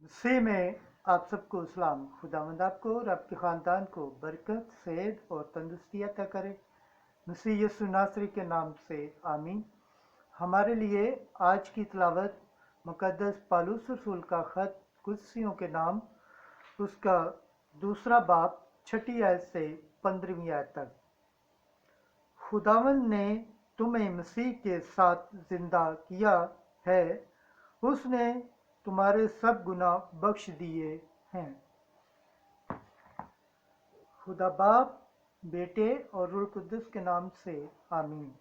मसीह में आप सबको सलाम। खुदावंद आपको और आपके ख़ानदान को बरकत, सेहत और तंदुरुस्ती अता करे। मसीह यीशु नासरी के नाम से आमीन। हमारे लिए आज की तिलावत मुक़द्दस पौलुस रसूल का ख़त कुदसियों के नाम, उसका दूसरा बाब 6 आयत से 15वीं आयत तक। खुदावंद ने तुम्हें मसीह के साथ जिंदा किया है, उसने तुम्हारे सब गुनाह बख्श दिए हैं। खुदा बाप, बेटे और रूह कुद्दुस के नाम से आमीन।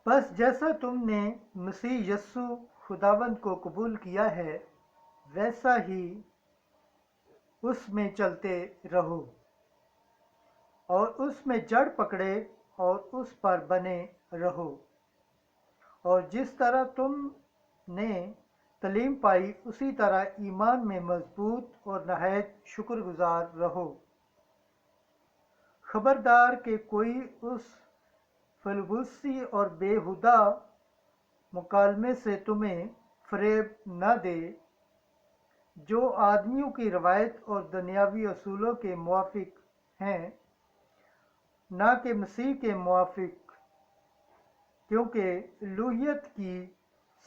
बस जैसा तुमने मसीह यस्सु खुदावंद को कबूल किया है, वैसा ही उसमें चलते रहो और उसमें जड़ पकड़े और उस पर बने रहो। और जिस तरह तुमने तालीम पाई, उसी तरह ईमान में मजबूत और नहायत शुक्रगुजार रहो। खबरदार कि कोई उस फलगूसी और बेहुदा मुकालमे से तुम्हें फरेब न दे, जो आदमियों की रवायत और दुनियावी असूलों के मुआफिक हैं, ना कि मसीह के मुआफिक, क्योंकि लूहियत की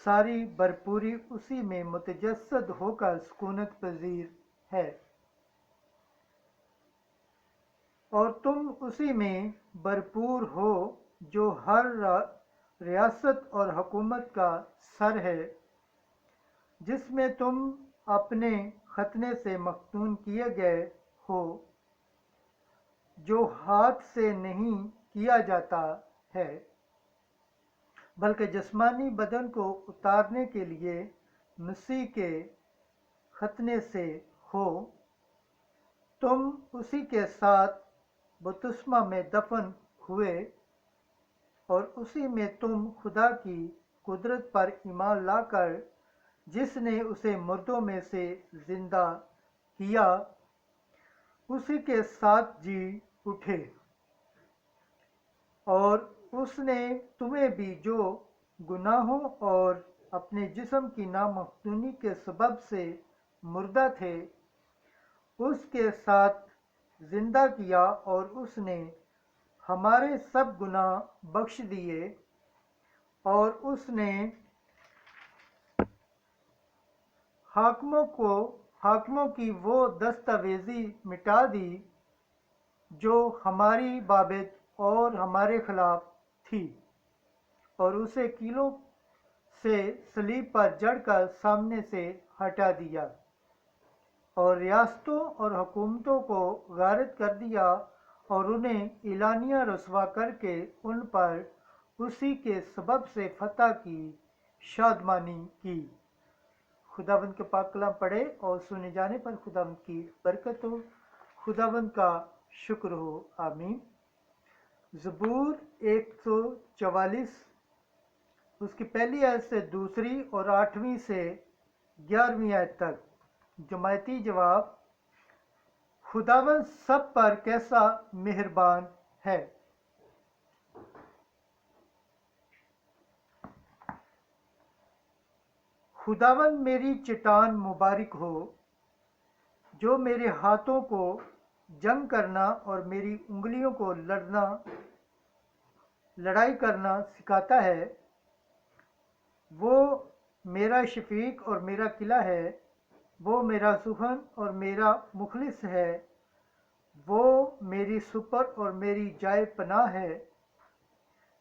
सारी भरपूरी उसी में मुतजस्सद होकर सुकूनत पजीर है, और तुम उसी में भरपूर हो जो हर रियासत और हुकूमत का सर है, जिसमें तुम अपने खतने से मख्तून किए गए हो, जो हाथ से नहीं किया जाता है, बल्कि जिस्मानी बदन को उतारने के लिए मसीह के खतने से हो। तुम उसी के साथ बपतिस्मा में दफन हुए और उसी में तुम खुदा की कुदरत पर ईमान लाकर, जिसने उसे मुर्दों में से जिंदा किया, उसी के साथ जी उठे। और उसने तुम्हें भी, जो गुनाहों और अपने जिस्म की नामख्तूनी के सबब से मुर्दा थे, उसके साथ जिंदा किया, और उसने हमारे सब गुनाह बख्श दिए, और उसने हाकिमों की वो दस्तावेजी मिटा दी जो हमारी बाबत और हमारे खिलाफ थी, और उसे कीलों से सलीब पर जड़कर सामने से हटा दिया, और रियासतों और हुकूमतों को गारत कर दिया, और उन्हें इलानिया रसवा करके उन पर उसी के सबब से फतह की शादमानी की। खुदावंद के पाक कलाम पढ़े और सुने जाने पर खुदावंद की बरकत हो, खुदावंद का शुक्र हो। आमीन। ज़बूर 144, उसकी पहली आयत से दूसरी और 8वीं से 11वीं आयत तक। जमायती जवाब: खुदावंद सब पर कैसा मेहरबान है। खुदावंद मेरी चट्टान मुबारक हो, जो मेरे हाथों को जंग करना और मेरी उंगलियों को लड़ाई करना सिखाता है। वो मेरा शफीक और मेरा किला है, वो मेरा सुखन और मेरा मुखलिस है, वो मेरी सुपर और मेरी जाए पनाह है,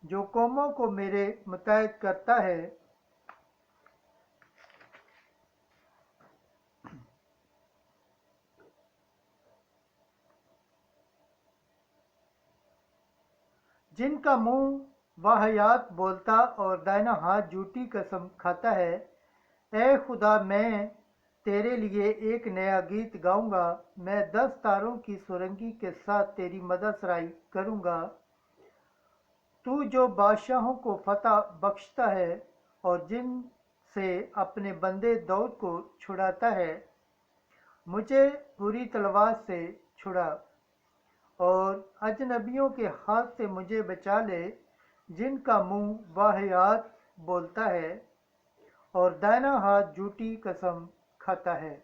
जो कौमों को मेरे मुताबिक करता है। जिनका मुंह वाहियात बोलता और दाहिना हाथ झूठी कसम खाता है। ए खुदा, मैं तेरे लिए एक नया गीत गाऊंगा, मैं 10 तारों की सुरंगी के साथ तेरी मदद सराई करूंगा। तू जो बादशाहों को फतह बख्शता है और जिन से अपने बंदे दाऊद को छुड़ाता है, मुझे बुरी तलवार से छुड़ा اور اجنبیوں کے ہاتھ سے مجھے بچا لے، جن کا منہ واہیات بولتا ہے اور دائنا ہاتھ جھوٹی قسم کھاتا ہے۔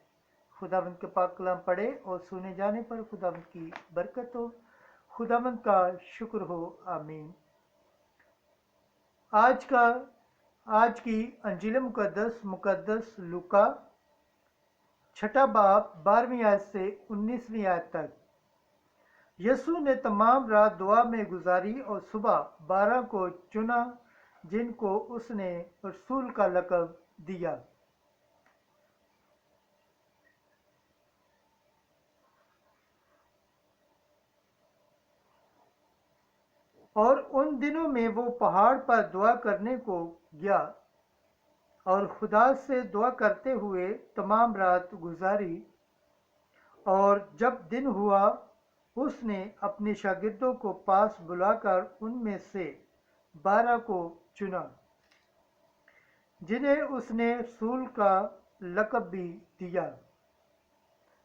خداوند کے پاک کلام پڑھے اور سنے جانے پر خداوند کی برکت ہو، خداوند کا شکر ہو، آمین۔ آج کی انجیل مقدس لوکا چھٹا باب 12ویں آیت سے 19ویں آیت تک۔ یسوع نے تمام رات دعا میں گزاری اور صبح 12 کو چنا جن کو اس نے رسول کا لقب دیا۔ اور ان دنوں میں وہ پہاڑ پر دعا کرنے کو گیا اور خدا سے دعا کرتے ہوئے تمام رات گزاری۔ اور جب دن ہوا، اس نے اپنے شاگردوں کو پاس بلا کر ان میں سے 12 کو چنا، جنہیں اس نے رسول کا لقب بھی دیا،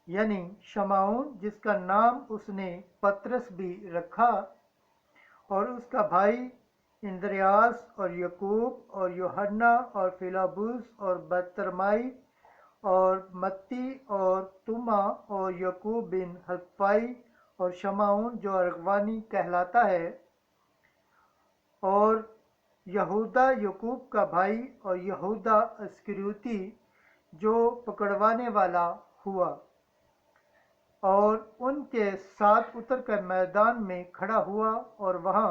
یعنی شمعون جس کا نام اس نے پطرس بھی رکھا، اور اس کا بھائی اندریاس اور یعقوب اور یوحنا اور فیلبس اور بطرمائی اور متی اور توما اور یعقوب بن حلفائی اور شمعون جو ارغوانی کہلاتا ہے، اور یہودا یعقوب کا بھائی اور یہودا اسکریوتی جو پکڑوانے والا ہوا، اور ان کے ساتھ اتر کر میدان میں کھڑا ہوا، اور وہاں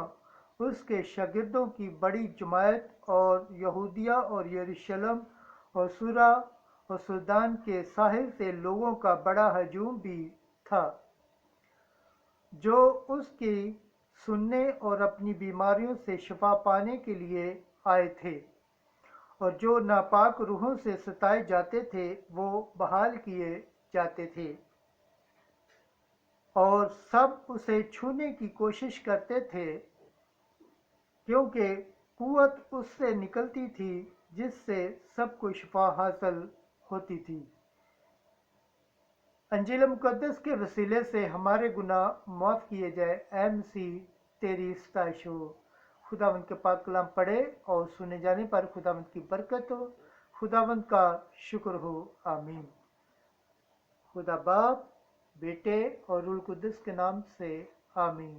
اس کے شاگردوں کی بڑی جماعت اور یہودیہ اور یروشلم اور سورا اور سردان کے ساحل سے لوگوں کا بڑا ہجوم بھی تھا، جو اس کی سننے اور اپنی بیماریوں سے شفا پانے کے لیے آئے تھے، اور جو ناپاک روحوں سے ستائے جاتے تھے وہ بحال کیے جاتے تھے، اور سب اسے چھونے کی کوشش کرتے تھے کیونکہ قوت اس سے نکلتی تھی جس سے سب کو شفا حاصل ہوتی تھی۔ انجیل مقدس کے وسیلے سے ہمارے گناہ معاف کیے جائے۔ اے مسیح تیری ستائش ہو۔ خداوند کے پاک کلام پڑھے اور سنے جانے پر خداوند کی برکت ہو، خداوند کا شکر ہو، آمین۔ خدا باپ، بیٹے اور روح القدس کے نام سے آمین۔